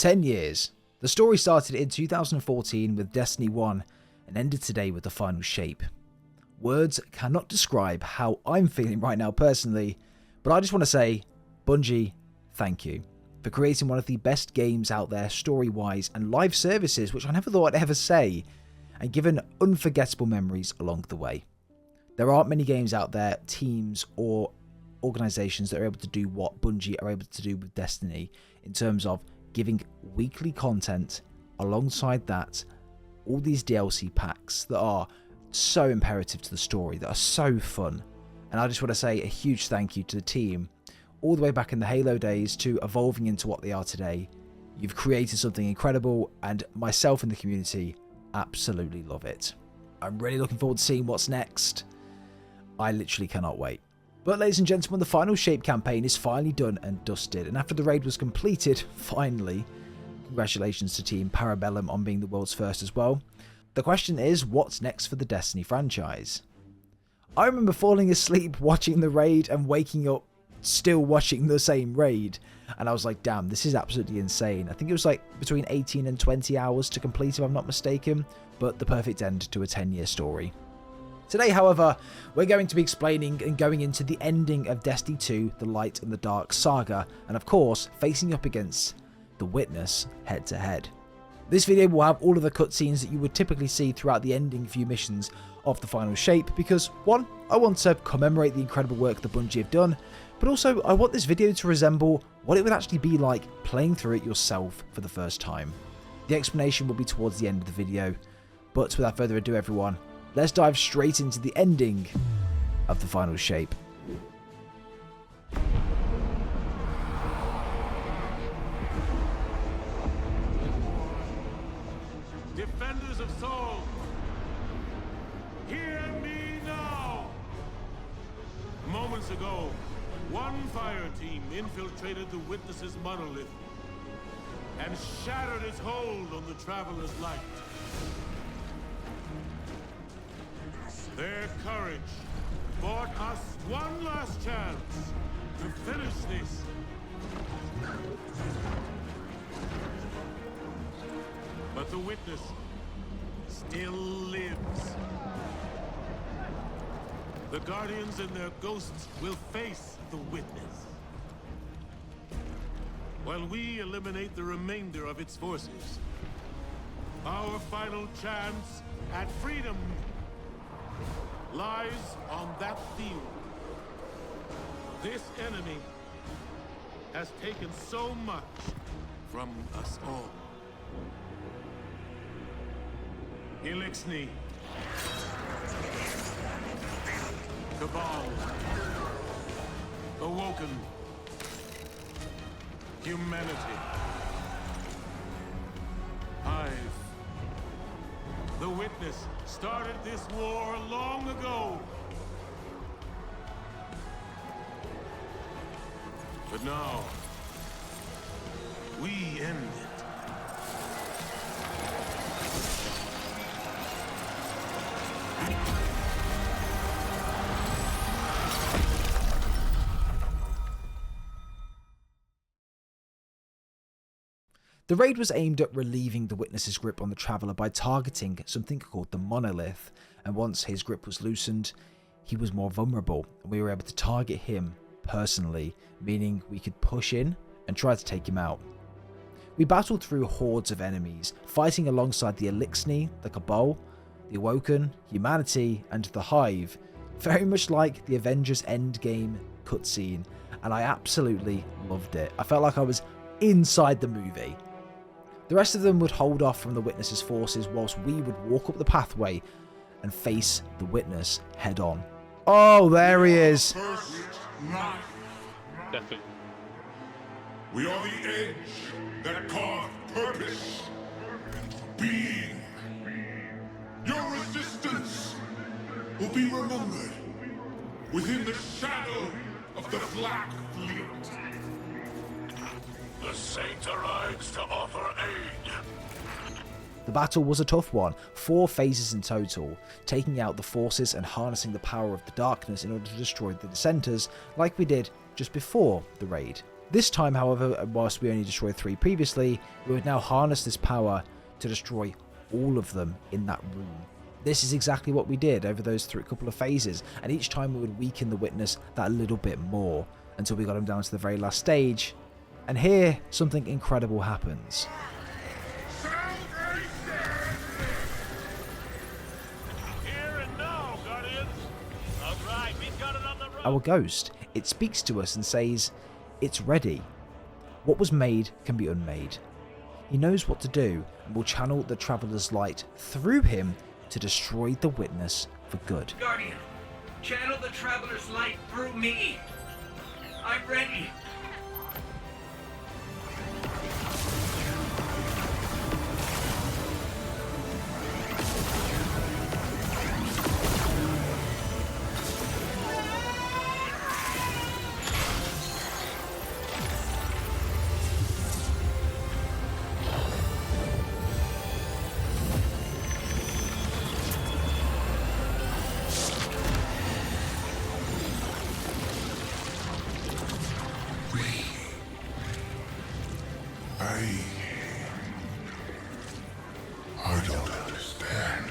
10 years. The story started in 2014 with Destiny 1 and ended today with the final shape. Words cannot describe how I'm feeling right now personally, but I just want to say, Bungie, thank you for creating one of the best games out there story-wise and live services, which I never thought I'd ever say, and given unforgettable memories along the way. There aren't many games out there, teams or organisations that are able to do what Bungie are able to do with Destiny in terms of giving weekly content alongside that, all these DLC packs that are so imperative to the story, that are so fun. And I just want to say a huge thank you to the team, all the way back in the Halo days to evolving into what they are today. You've created something incredible, and myself and the community absolutely love it. I'm really looking forward to seeing what's next. I literally cannot wait. But ladies and gentlemen, the final shape campaign is finally done and dusted, and after the raid was completed, finally, congratulations to Team Parabellum on being the world's first as well. The question is, what's next for the Destiny franchise? I remember falling asleep watching the raid and waking up still watching the same raid, and I was like, damn, this is absolutely insane. I think it was like between 18 and 20 hours to complete, if I'm not mistaken, but the perfect end to a 10-year story. Today, however, we're going to be explaining and going into the ending of Destiny 2, the Light and the Dark saga, and of course, facing up against the Witness head-to-head. This video will have all of the cutscenes that you would typically see throughout the ending few missions of the final shape, because one, I want to commemorate the incredible work that Bungie have done, but also I want this video to resemble what it would actually be like playing through it yourself for the first time. The explanation will be towards the end of the video, but without further ado everyone, let's dive straight into the ending of the final shape. Defenders of Soul, hear me now! Moments ago, one fire team infiltrated the Witness's monolith and shattered its hold on the Traveler's light. Their courage bought us one last chance to finish this. But the Witness still lives. The Guardians and their ghosts will face the Witness, while we eliminate the remainder of its forces. Our final chance at freedom lies on that field. This enemy has taken so much from us all. Elixni, Cabal, Awoken, Humanity, Hive. The Witness started this war long ago. But now, we end it. The raid was aimed at relieving the Witness's grip on the Traveller by targeting something called the Monolith, and once his grip was loosened, he was more vulnerable, and we were able to target him personally, meaning we could push in and try to take him out. We battled through hordes of enemies, fighting alongside the Elixni, the Cabal, the Awoken, Humanity, and the Hive, very much like the Avengers Endgame cutscene, and I absolutely loved it. I felt like I was inside the movie. The rest of them would hold off from the Witness's forces whilst we would walk up the pathway and face the Witness head on. Oh, there he is. First life. Definitely. We are the edge that carved purpose into being. Your resistance will be remembered within the shadow of the Black Fleet. The Saint arrives to offer aid. The battle was a tough one, 4 phases in total, taking out the forces and harnessing the power of the darkness in order to destroy the dissenters like we did just before the raid. This time, however, whilst we only destroyed 3 previously, we would now harness this power to destroy all of them in that room. This is exactly what we did over those couple of phases, and each time we would weaken the witness that little bit more until we got him down to the very last stage. And here, something incredible happens. Here and now, Guardians. All right, we've got it on the road. Our ghost, it speaks to us and says, it's ready. What was made can be unmade. He knows what to do and will channel the Traveler's light through him to destroy the witness for good. Guardian, channel the Traveler's light through me. I'm ready. I don't understand.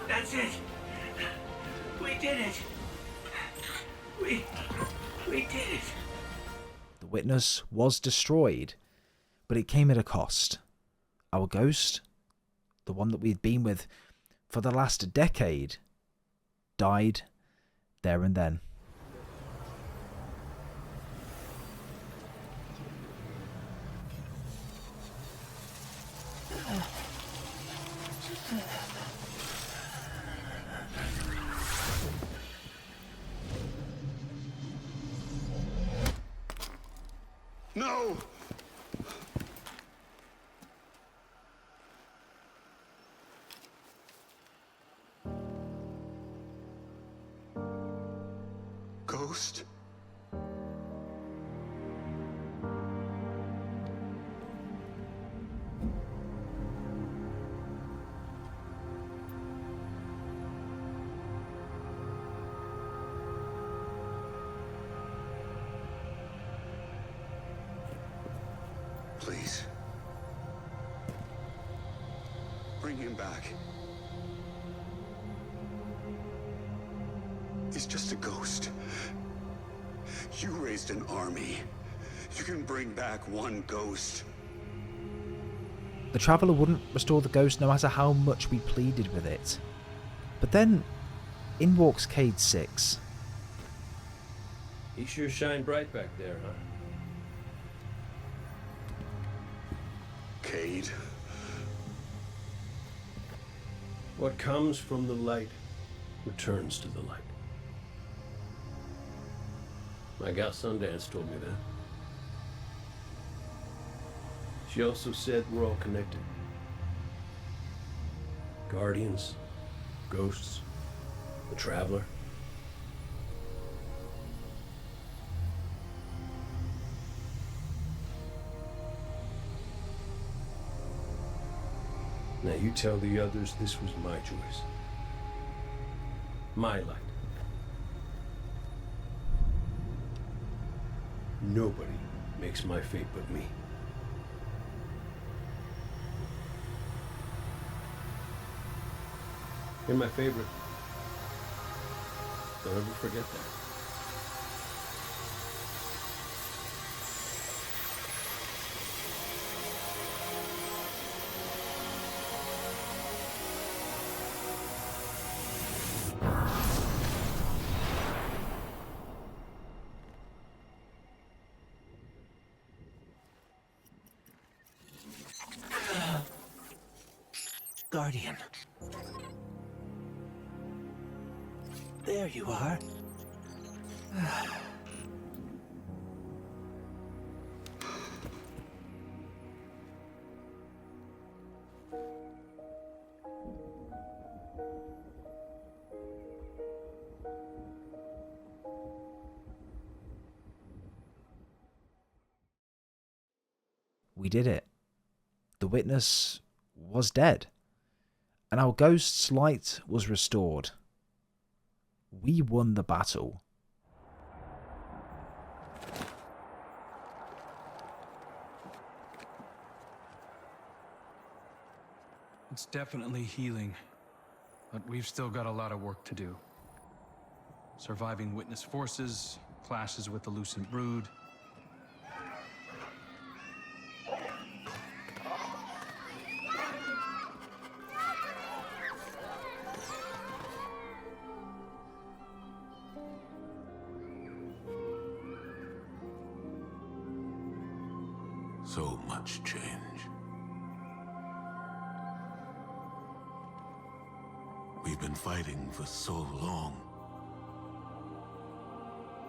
That's it. We did it. We did it. The witness was destroyed, but it came at a cost. Our ghost, the one that we'd been with for the last decade, died there and then. No! Ghost? Please. Bring him back. He's just a ghost. You raised an army. You can bring back one ghost. The Traveller wouldn't restore the ghost no matter how much we pleaded with it. But then, in walks Cayde 6. He sure shined bright back there, huh? Cayde. What comes from the light returns to the light. My gal Sundance told me that. She also said we're all connected. Guardians, ghosts, the Traveler. Now you tell the others this was my choice. My light. Nobody makes my fate but me. You're my favorite. Don't ever forget that. Guardian. There you are. We did it. The witness was dead, and our ghost's light was restored. We won the battle. It's definitely healing, but we've still got a lot of work to do. Surviving witness forces, clashes with the Lucent Brood. So much change. We've been fighting for so long.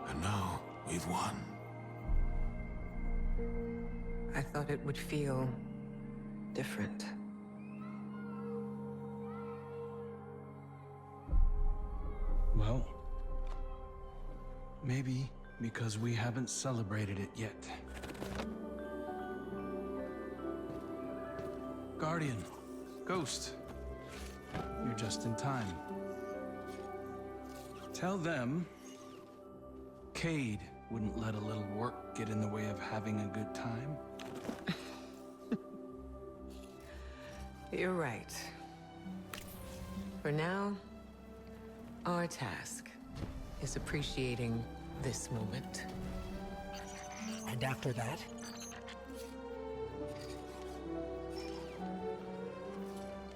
And now we've won. I thought it would feel different. Well, maybe because we haven't celebrated it yet. Guardian, Ghost, you're just in time. Tell them Cayde wouldn't let a little work get in the way of having a good time. You're right. For now, our task is appreciating this moment. And after that?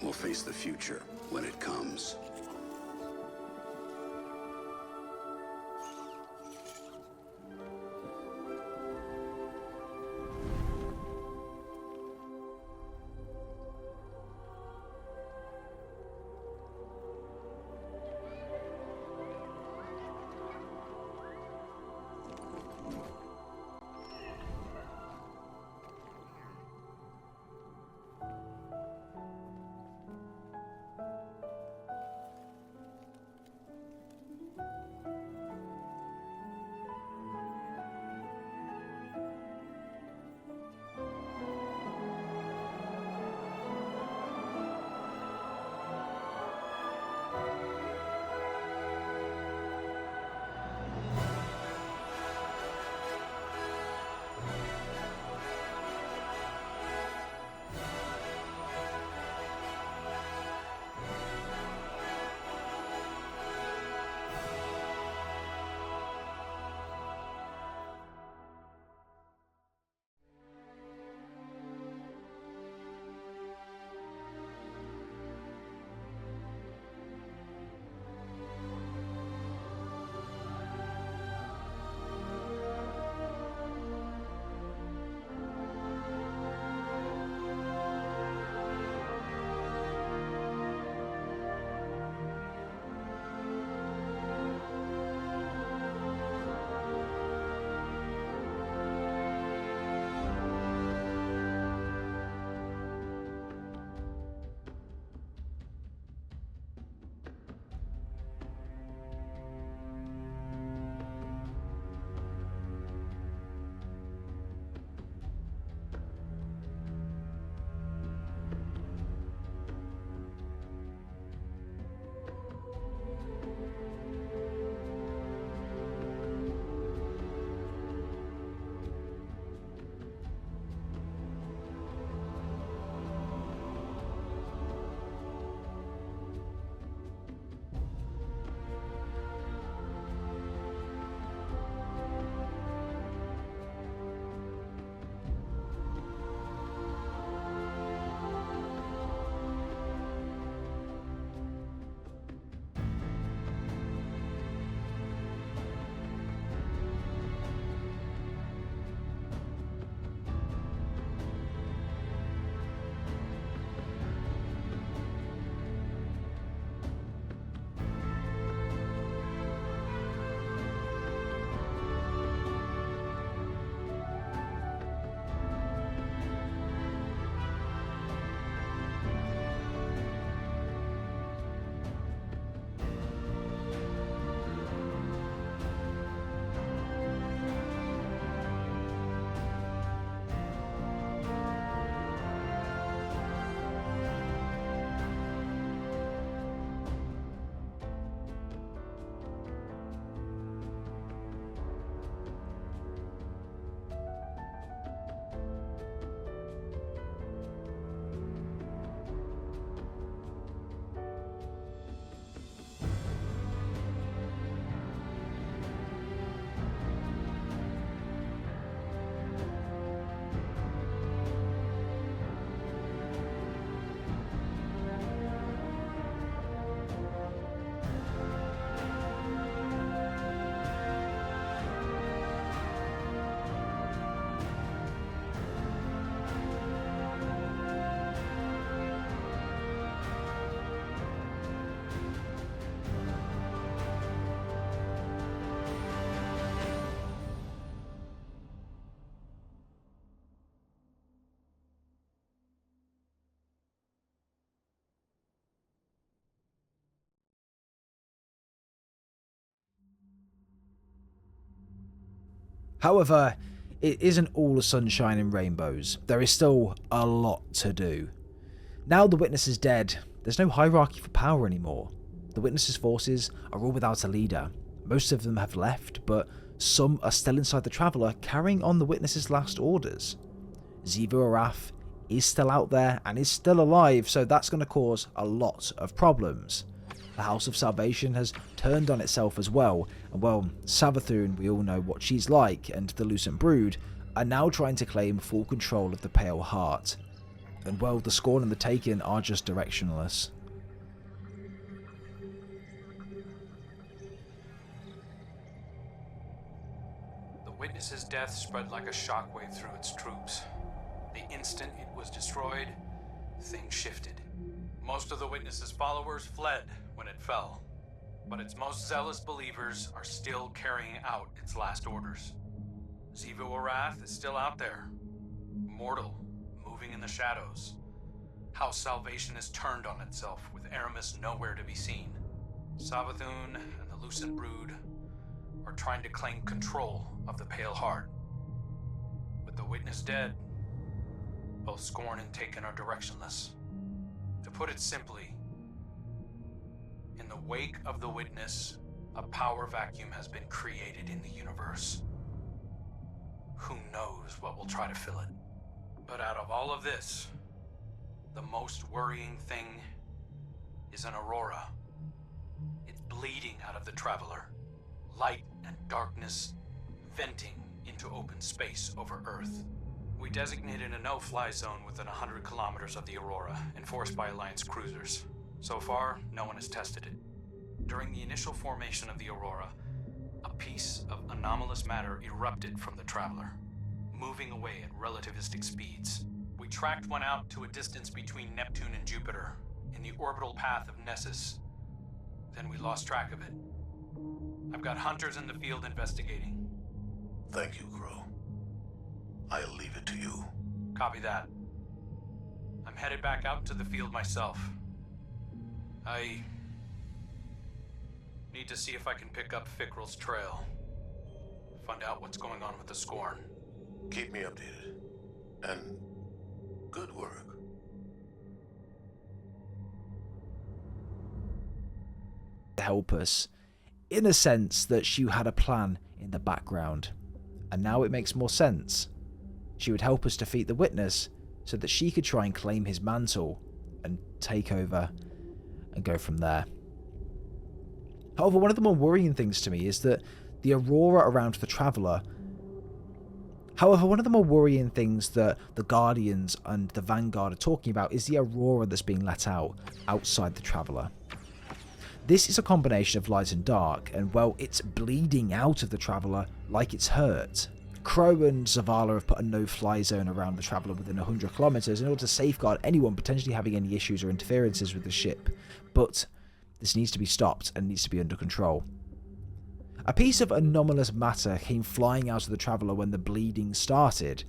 We'll face the future when it comes. However, it isn't all sunshine and rainbows. There is still a lot to do. Now the Witness is dead, there's no hierarchy for power anymore. The Witness's forces are all without a leader. Most of them have left, but some are still inside the Traveller, carrying on the Witness's last orders. Xivu Arath is still out there and is still alive, so that's going to cause a lot of problems. The House of Salvation has turned on itself as well, and well, Savathun, we all know what she's like, and the Lucent Brood are now trying to claim full control of the Pale Heart. And well, the Scorn and the Taken are just directionless. The Witness's death spread like a shockwave through its troops. The instant it was destroyed, things shifted. Most of the Witness's followers fled when it fell, but its most zealous believers are still carrying out its last orders. Xivu Arath is still out there, mortal, moving in the shadows. House Salvation is turned on itself, with Aramis nowhere to be seen. Savathun and the Lucent Brood are trying to claim control of the Pale Heart. With the Witness dead, both Scorn and Taken are directionless. To put it simply, in the wake of the Witness, a power vacuum has been created in the universe. Who knows what will try to fill it? But out of all of this, the most worrying thing is an aurora. It's bleeding out of the Traveler. Light and darkness venting into open space over Earth. We designated a no-fly zone within 100 kilometers of the aurora, enforced by Alliance cruisers. So far, no one has tested it. During the initial formation of the aurora, a piece of anomalous matter erupted from the Traveler, moving away at relativistic speeds. We tracked one out to a distance between Neptune and Jupiter, in the orbital path of Nessus. Then we lost track of it. I've got hunters in the field investigating. Thank you, Crow. I'll leave it to you. Copy that. I'm headed back out into the field myself. I need to see if I can pick up Fickrell's trail. Find out what's going on with the Scorn. Keep me updated. And good work. Help us, in a sense that she had a plan in the background, and now it makes more sense. She would help us defeat the Witness so that she could try and claim his mantle and take over and go from there. However, one of the more worrying things to me is that the aurora around the Traveller. However, one of the more worrying things that the Guardians and the Vanguard are talking about is the aurora that's being let out outside the Traveller. This is a combination of light and dark, and well, it's bleeding out of the Traveller like it's hurt. Crow and Zavala have put a no-fly zone around the Traveller within 100 kilometers in order to safeguard anyone potentially having any issues or interferences with the ship, but this needs to be stopped and needs to be under control. A piece of anomalous matter came flying out of the Traveller when the bleeding started,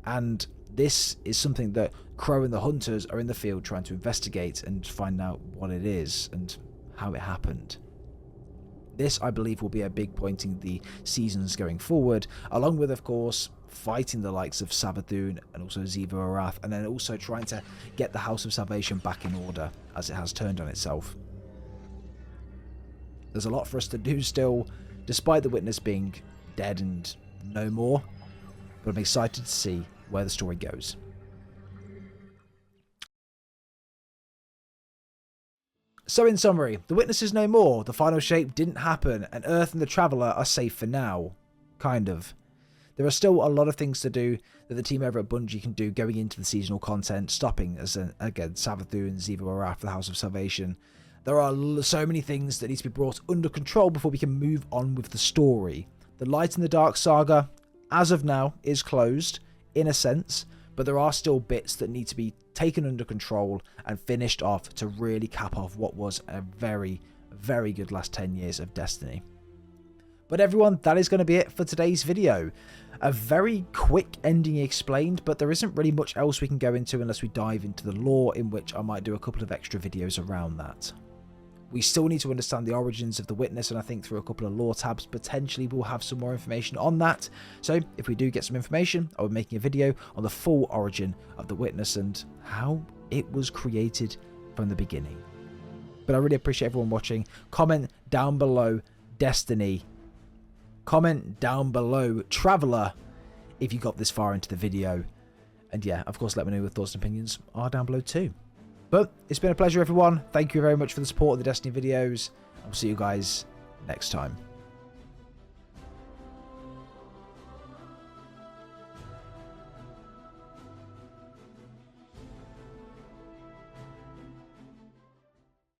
and this is something that Crow and the Hunters are in the field trying to investigate and find out what it is and how it happened. This, I believe, will be a big point in the seasons going forward, along with, of course, fighting the likes of Savathun and also Xivu Arath, and then also trying to get the House of Salvation back in order, as it has turned on itself. There's a lot for us to do still, despite the Witness being dead and no more, but I'm excited to see where the story goes. So in summary, the Witness is no more, the final shape didn't happen, and Earth and the Traveller are safe for now. Kind of. There are still a lot of things to do that the team over at Bungie can do going into the seasonal content, stopping, again, Savathun, Xivu Arath, the House of Salvation. There are so many things that need to be brought under control before we can move on with the story. The Light and the Dark saga, as of now, is closed, in a sense, but there are still bits that need to be taken under control and finished off to really cap off what was a very, very good last 10 years of Destiny. But everyone, that is going to be it for today's video. A very quick ending explained, but there isn't really much else we can go into unless we dive into the lore, in which I might do a couple of extra videos around that. We still need to understand the origins of the Witness, and I think through a couple of lore tabs, potentially we'll have some more information on that. So if we do get some information, I'll be making a video on the full origin of the Witness and how it was created from the beginning. But I really appreciate everyone watching. Comment down below Destiny. Comment down below Traveler if you got this far into the video. And yeah, of course, let me know your thoughts and opinions are down below too. But it's been a pleasure, everyone. Thank you very much for the support of the Destiny videos. I'll see you guys next time.